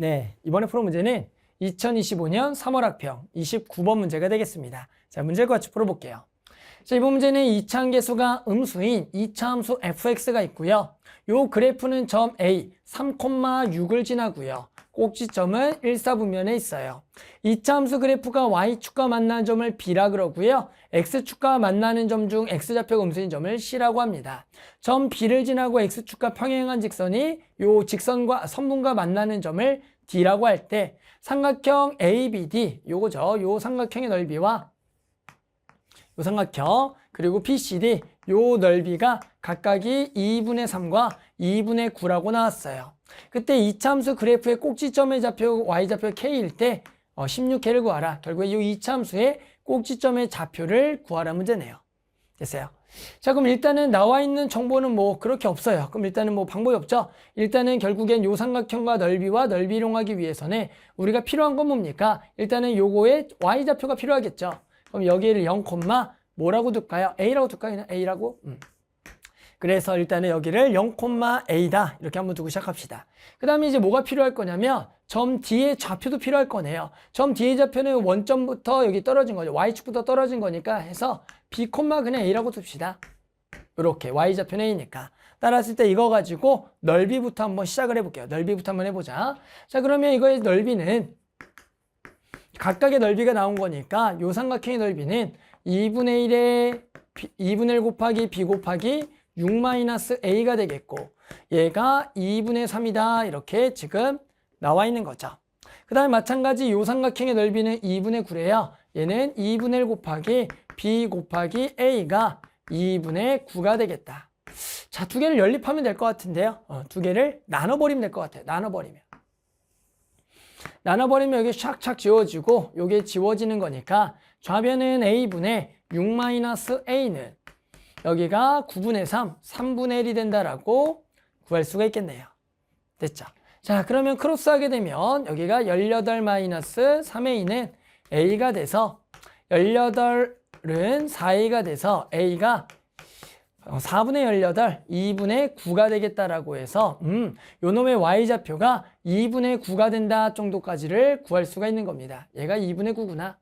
네, 이번에 풀어 문제는 2025년 3월 학평 29번 문제가 되겠습니다. 자, 문제를 같이 풀어볼게요. 자, 이번 문제는 2차함계수가 음수인 2차함수 fx가 있고요. 요 그래프는 점 A 3,6을 지나고요. 꼭지점은 1사분면에 있어요. 2차함수 그래프가 y축과 만나는 점을 B라 그러고요. x축과 만나는 점 중 x좌표가 음수인 점을 C라고 합니다. 점 B를 지나고 x축과 평행한 직선이 요 직선과 선분과 만나는 점을 D라고 할 때 삼각형 ABD 요거죠. 요 삼각형의 넓이와 요 삼각형 그리고 BCD 요 넓이가 각각이 2분의 3과 2분의 9라고 나왔어요. 그때 이차함수 그래프의 꼭지점의 좌표 y좌표 k일 때 16k를 구하라. 결국에 이 이차함수의 꼭지점의 좌표를 구하라 문제네요. 됐어요. 자, 그럼 일단은 나와 있는 정보는 뭐 그렇게 없어요. 그럼 일단은 뭐 방법이 없죠. 일단은 결국엔 요 삼각형과 넓이와 넓이 이용하기 위해서는 우리가 필요한 건 뭡니까? 일단은 요거의 y좌표가 필요하겠죠. 그럼 여기를 0, 뭐라고 둘까요? A라고 둘까요? 그냥 A라고? 그래서 일단은 여기를 0,A다 이렇게 한번 두고 시작합시다. 그 다음에 이제 뭐가 필요할 거냐면 점 D의 좌표도 필요할 거네요. 점 D의 좌표는 원점부터 여기 떨어진 거죠. Y축부터 떨어진 거니까 해서 B, 그냥 A라고 둡시다. 이렇게 Y좌표는 A니까. 따라서 때 이거 가지고 넓이부터 한번 시작을 해볼게요. 넓이부터 한번 해보자. 자, 그러면 이거의 넓이는 각각의 넓이가 나온 거니까 요 삼각형의 넓이는 2분의 1에 2분의 1 곱하기 B 곱하기 6-A가 되겠고 얘가 2분의 3이다 이렇게 지금 나와 있는 거죠. 그 다음에 마찬가지 요 삼각형의 넓이는 2분의 9래요. 얘는 2분의 1 곱하기 B 곱하기 A가 2분의 9가 되겠다. 자, 두 개를 연립하면 될 것 같은데요. 두 개를 나눠버리면 될 것 같아요. 나눠버리면 여기 샥샥 지워지고 요게 지워지는 거니까 좌변은 A분의 6-A는 여기가 9분의 3, 3분의 1이 된다라고 구할 수가 있겠네요. 됐죠? 자, 그러면 크로스하게 되면 여기가 18-3A는 A가 돼서 18은 4A가 돼서 A가 4분의 18, 2분의 9가 되겠다라고 해서 요 놈의 y좌표가 2분의 9가 된다 정도까지를 구할 수가 있는 겁니다. 얘가 2분의 9구나.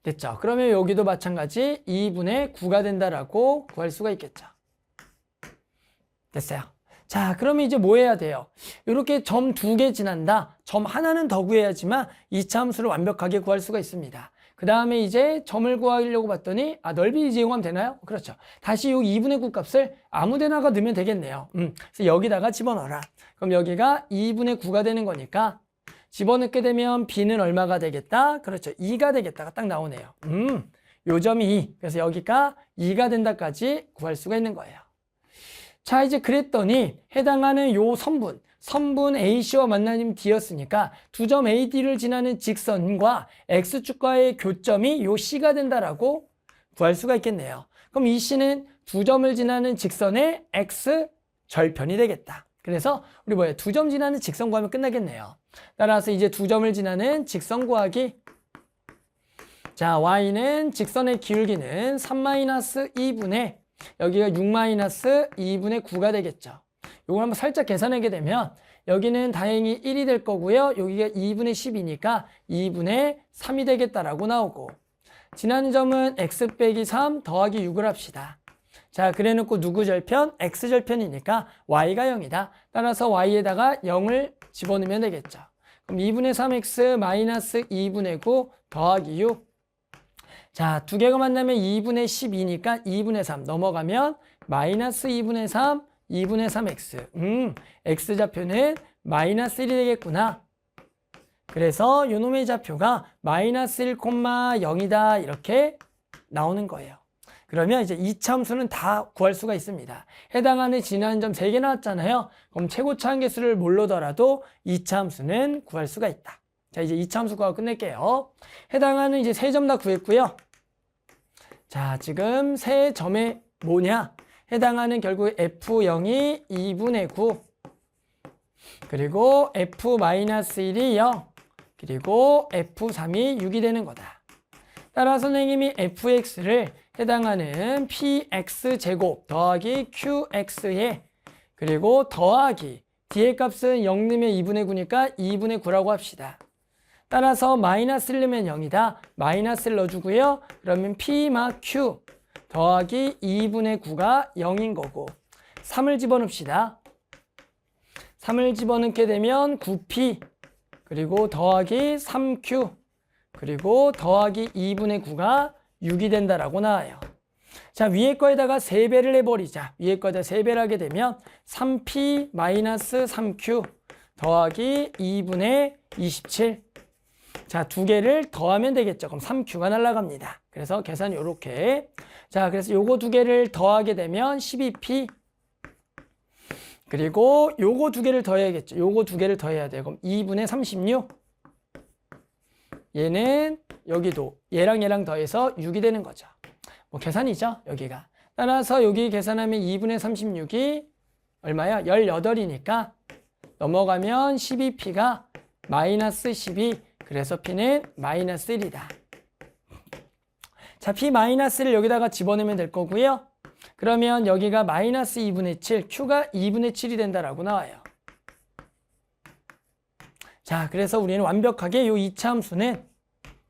됐죠? 그러면 여기도 마찬가지 2분의 9가 된다라고 구할 수가 있겠죠. 됐어요? 자, 그러면 이제 뭐 해야 돼요? 이렇게 점 2개 지난다. 점 하나는 더 구해야지만 2차 함수를 완벽하게 구할 수가 있습니다. 그 다음에 이제 점을 구하려고 봤더니 넓이 이제 이용하면 되나요? 그렇죠. 다시 이 2분의 9 값을 아무 데나가 넣으면 되겠네요. 그래서 여기다가 집어넣어라. 그럼 여기가 2분의 9가 되는 거니까 집어넣게 되면 B는 얼마가 되겠다? 그렇죠. 2가 되겠다가 딱 나오네요. 요 점이 2. 그래서 여기가 2가 된다까지 구할 수가 있는 거예요. 자, 이제 그랬더니 해당하는 요 선분 AC와 만나는 D였으니까 두 점 AD를 지나는 직선과 X축과의 교점이 요 C가 된다라고 구할 수가 있겠네요. 그럼 이 C는 두 점을 지나는 직선의 X 절편이 되겠다. 그래서 우리 두 점 지나는 직선 구하면 끝나겠네요. 따라서 이제 두 점을 지나는 직선 구하기. 자, Y는 직선의 기울기는 3-2분의 여기가 6-2분의 9가 되겠죠. 이걸 한번 살짝 계산하게 되면 여기는 다행히 1이 될 거고요. 여기가 2분의 10이니까 2분의 3이 되겠다라고 나오고 지나는 점은 x 빼기 3 더하기 6을 합시다. 자, 그래놓고 누구 절편? x절편이니까 y가 0이다. 따라서 y에다가 0을 집어넣으면 되겠죠. 그럼 2분의 3x 마이너스 2분의 9 더하기 6. 자, 두 개가 만나면 2분의 12니까 2분의 3 넘어가면 마이너스 2분의 3 2분의 3x. x좌표는 마이너스 1이 되겠구나. 그래서 요놈의 좌표가 마이너스 1,0이다 이렇게 나오는 거예요. 그러면 이제 2차 함수는 다 구할 수가 있습니다. 해당하는 지나는 점 3개 나왔잖아요. 그럼 최고차 함계수를 모르더라도 2차 함수는 구할 수가 있다. 자, 이제 2차 함수 구하고 끝낼게요. 해당하는 이제 3점 다 구했고요. 자, 지금 세 점에 뭐냐? 해당하는 결국 F0이 2분의 9 그리고 F-1이 0 그리고 F3이 6이 되는 거다. 따라 선생님이 Fx를 해당하는 PX제곱 더하기 QX에 그리고 더하기 뒤에 값은 0 넣으면 2분의 9니까 2분의 9라고 합시다. 따라서 마이너스를 넣으면 0이다. 마이너스를 넣어주고요. 그러면 P 마 Q 더하기 2분의 9가 0인 거고 3을 집어넣읍시다. 3을 집어넣게 되면 9P 그리고 더하기 3Q 그리고 더하기 2분의 9가 6이 된다라고 나와요. 자, 위에 거에다가 3배를 해버리자. 위에 거에다 3배를 하게 되면 3P 마이너스 3Q 더하기 2분의 27. 자, 두 개를 더하면 되겠죠. 그럼 3Q가 날아갑니다. 그래서 계산 요렇게. 자, 그래서 요거 두 개를 더하게 되면 12P. 그리고 요거 두 개를 더해야겠죠. 요거 두 개를 더해야 돼요. 그럼 2분의 36. 얘는 여기도 얘랑 얘랑 더해서 6이 되는 거죠. 뭐 계산이죠, 여기가. 따라서 여기 계산하면 2분의 36이 얼마야? 18이니까 넘어가면 12P가 마이너스 12. 그래서 P는 마이너스 1이다. 자, P 마이너스를 여기다가 집어넣으면 될 거고요. 그러면 여기가 마이너스 2분의 7, Q가 2분의 7이 된다라고 나와요. 자, 그래서 우리는 완벽하게 이 2차 함수는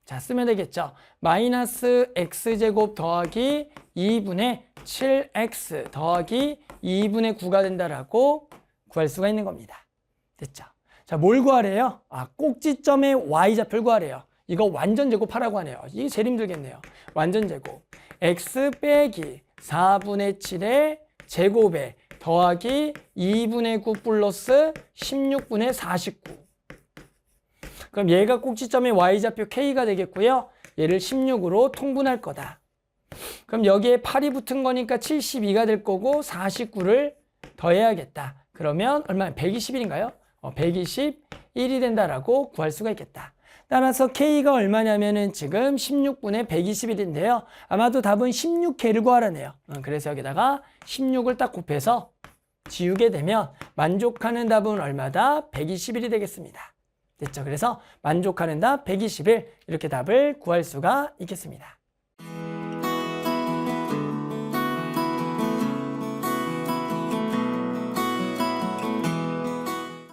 자, 쓰면 되겠죠. 마이너스 x제곱 더하기 2분의 7x 더하기 2분의 9가 된다라고 구할 수가 있는 겁니다. 됐죠? 자, 뭘 구하래요? 아, 꼭지점의 y좌표를 구하래요. 이거 완전 제곱하라고 하네요. 이게 제일 힘들겠네요. 완전 제곱. x 빼기 4분의 7의 제곱에 더하기 2분의 9 플러스 16분의 49. 그럼 얘가 꼭지점의 y좌표 k가 되겠고요. 얘를 16으로 통분할 거다. 그럼 여기에 8이 붙은 거니까 72가 될 거고 49를 더해야겠다. 그러면 얼마나 121인가요? 121이 된다라고 구할 수가 있겠다. 따라서 k가 얼마냐면은 지금 16분의 121인데요. 아마도 답은 16k를 구하라네요. 그래서 여기다가 16을 딱 곱해서 지우게 되면 만족하는 답은 얼마다? 121이 되겠습니다. 됐죠? 그래서 만족하는 답 121 이렇게 답을 구할 수가 있겠습니다.